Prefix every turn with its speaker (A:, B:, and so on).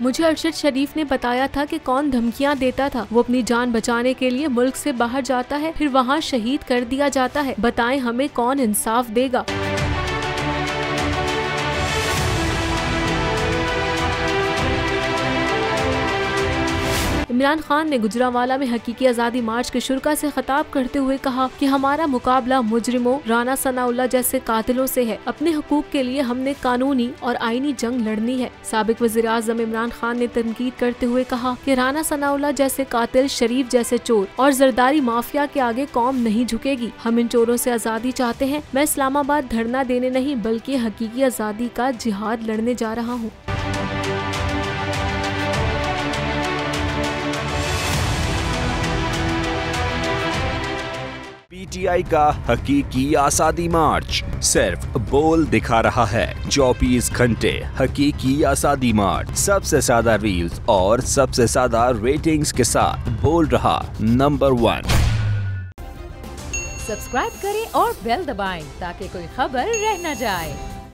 A: मुझे अरशद शरीफ ने बताया था कि कौन धमकियां देता था। वो अपनी जान बचाने के लिए मुल्क से बाहर जाता है, फिर वहाँ शहीद कर दिया जाता है। बताएं हमें कौन इंसाफ देगा। इमरान खान ने गुजरांवाला में हकीकी आज़ादी मार्च के शुरा से खिताब करते हुए कहा कि हमारा मुकाबला मुजरिमों, राना सनाउल्लाह जैसे कातिलों से है। अपने हुकूक के लिए हमने कानूनी और आईनी जंग लड़नी है। साबिक वज़ीर-ए-आज़म इमरान खान ने तनकीद करते हुए कहा कि राना सनाउल्लाह जैसे कातिल, शरीफ जैसे चोर और जरदारी माफिया के आगे कौम नहीं झुकेगी। हम इन चोरों से आज़ादी चाहते हैं। मैं इस्लामाबाद धरना देने नहीं बल्कि हकीकी आज़ादी का जिहाद लड़ने जा रहा हूँ।
B: पीटीआई का हकीकी आज़ादी मार्च सिर्फ बोल दिखा रहा है। 24 घंटे हकीकी आज़ादी मार्च, सबसे ज्यादा रील्स और सबसे ज्यादा रेटिंग्स के साथ बोल रहा नंबर 1।
C: सब्सक्राइब करें और बेल दबाएं ताकि कोई खबर रह न जाए।